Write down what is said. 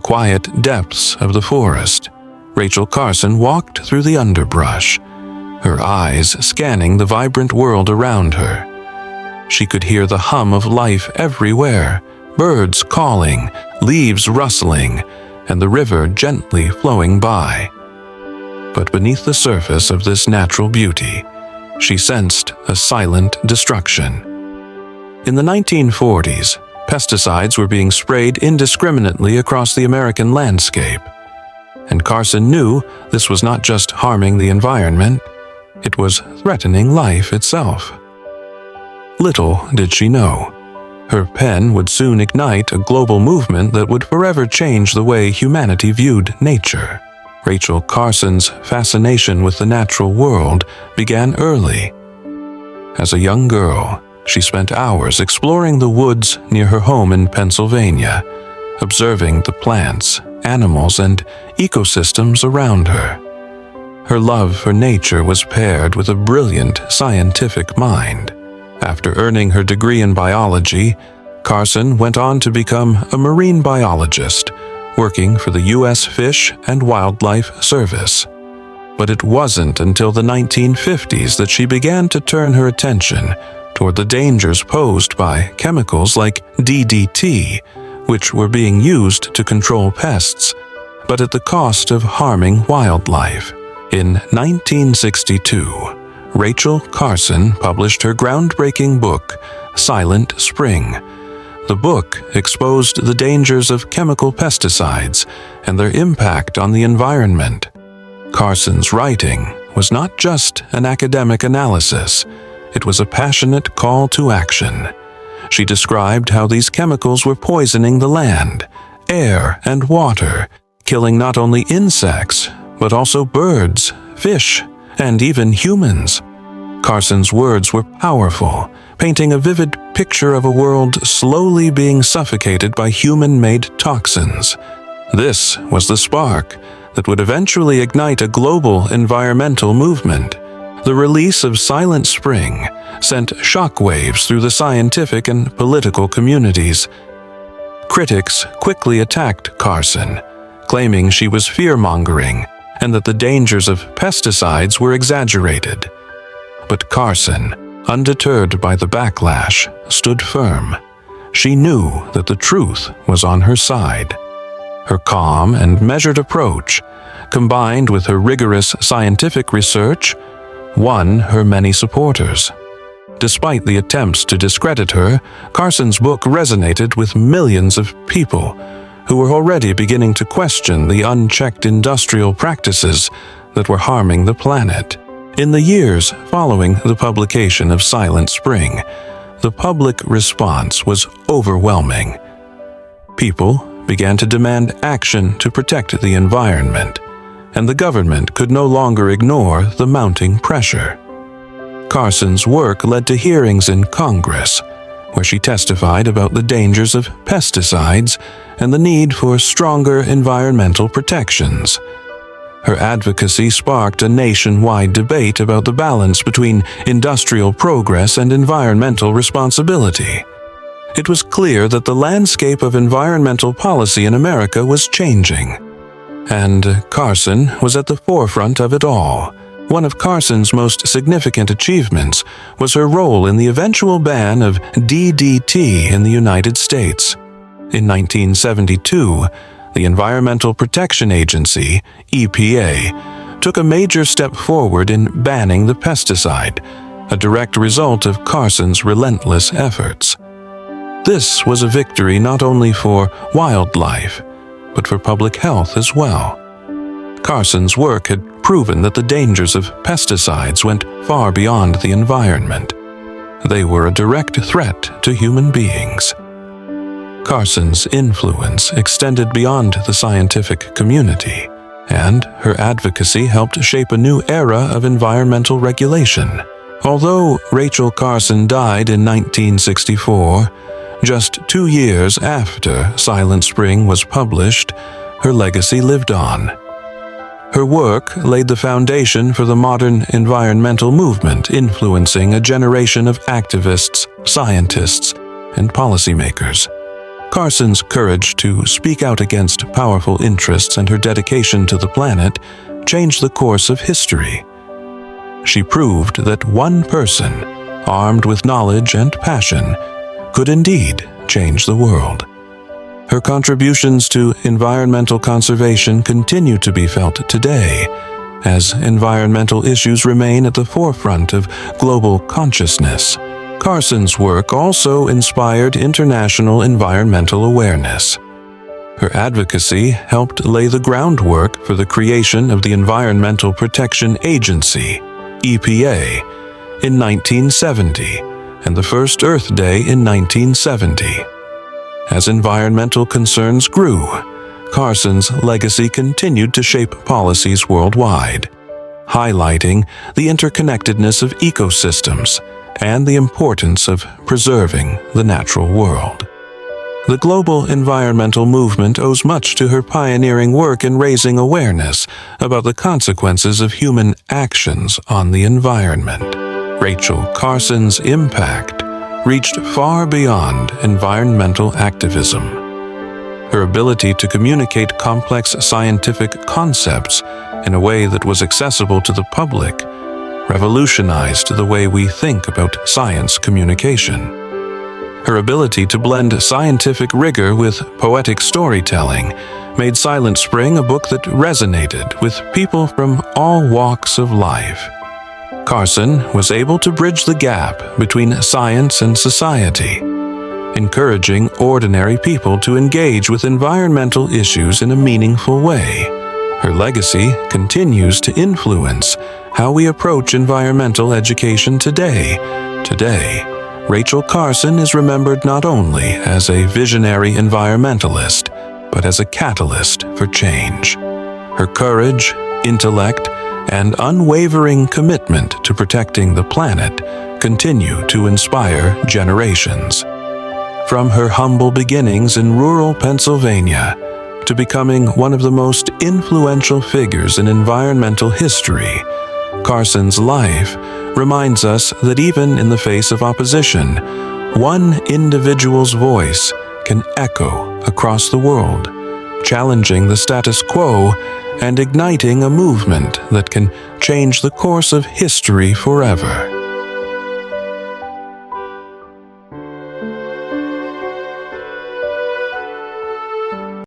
quiet depths of the forest, Rachel Carson walked through the underbrush, her eyes scanning the vibrant world around her. She could hear the hum of life everywhere, birds calling, leaves rustling, and the river gently flowing by. But beneath the surface of this natural beauty, she sensed a silent destruction. In the 1940s, pesticides were being sprayed indiscriminately across the American landscape. And Carson knew this was not just harming the environment, it was threatening life itself. Little did she know, her pen would soon ignite a global movement that would forever change the way humanity viewed nature. Rachel Carson's fascination with the natural world began early. As a young girl, she spent hours exploring the woods near her home in Pennsylvania, observing the plants, animals, and ecosystems around her. Her love for nature was paired with a brilliant scientific mind. After earning her degree in biology, Carson went on to become a marine biologist, working for the U.S. Fish and Wildlife Service. But it wasn't until the 1950s that she began to turn her attention toward the dangers posed by chemicals like DDT, which were being used to control pests, but at the cost of harming wildlife. In 1962, Rachel Carson published her groundbreaking book, Silent Spring. The book exposed the dangers of chemical pesticides and their impact on the environment. Carson's writing was not just an academic analysis, it was a passionate call to action. She described how these chemicals were poisoning the land, air, and water, killing not only insects, but also birds, fish, and even humans. Carson's words were powerful, painting a vivid picture of a world slowly being suffocated by human-made toxins. This was the spark that would eventually ignite a global environmental movement. The release of Silent Spring sent shockwaves through the scientific and political communities. Critics quickly attacked Carson, claiming she was fear-mongering and that the dangers of pesticides were exaggerated. But Carson, undeterred by the backlash, stood firm. She knew that the truth was on her side. Her calm and measured approach, combined with her rigorous scientific research, won her many supporters. Despite the attempts to discredit her, Carson's book resonated with millions of people who were already beginning to question the unchecked industrial practices that were harming the planet. In the years following the publication of Silent Spring, the public response was overwhelming. People began to demand action to protect the environment, and the government could no longer ignore the mounting pressure. Carson's work led to hearings in Congress, where she testified about the dangers of pesticides and the need for stronger environmental protections. Her advocacy sparked a nationwide debate about the balance between industrial progress and environmental responsibility. It was clear that the landscape of environmental policy in America was changing, and Carson was at the forefront of it all. One of Carson's most significant achievements was her role in the eventual ban of DDT in the United States. In 1972, the Environmental Protection Agency, EPA, took a major step forward in banning the pesticide, a direct result of Carson's relentless efforts. This was a victory not only for wildlife, but for public health as well. Carson's work had proven that the dangers of pesticides went far beyond the environment. They were a direct threat to human beings. Carson's influence extended beyond the scientific community, and her advocacy helped shape a new era of environmental regulation. Although Rachel Carson died in 1964, just 2 years after Silent Spring was published, her legacy lived on. Her work laid the foundation for the modern environmental movement, influencing a generation of activists, scientists, and policymakers. Carson's courage to speak out against powerful interests and her dedication to the planet changed the course of history. She proved that one person, armed with knowledge and passion, could indeed change the world. Her contributions to environmental conservation continue to be felt today, as environmental issues remain at the forefront of global consciousness. Carson's work also inspired international environmental awareness. Her advocacy helped lay the groundwork for the creation of the Environmental Protection Agency, EPA, in 1970, and the first Earth Day in 1970. As environmental concerns grew, Carson's legacy continued to shape policies worldwide, highlighting the interconnectedness of ecosystems and the importance of preserving the natural world. The global environmental movement owes much to her pioneering work in raising awareness about the consequences of human actions on the environment. Rachel Carson's impact reached far beyond environmental activism. Her ability to communicate complex scientific concepts in a way that was accessible to the public revolutionized the way we think about science communication. Her ability to blend scientific rigor with poetic storytelling made Silent Spring a book that resonated with people from all walks of life. Carson was able to bridge the gap between science and society, encouraging ordinary people to engage with environmental issues in a meaningful way. Her legacy continues to influence how we approach environmental education today. Today, Rachel Carson is remembered not only as a visionary environmentalist, but as a catalyst for change. Her courage, intellect, and unwavering commitment to protecting the planet continue to inspire generations. From her humble beginnings in rural Pennsylvania to becoming one of the most influential figures in environmental history, Carson's life reminds us that even in the face of opposition, one individual's voice can echo across the world, challenging the status quo and igniting a movement that can change the course of history forever.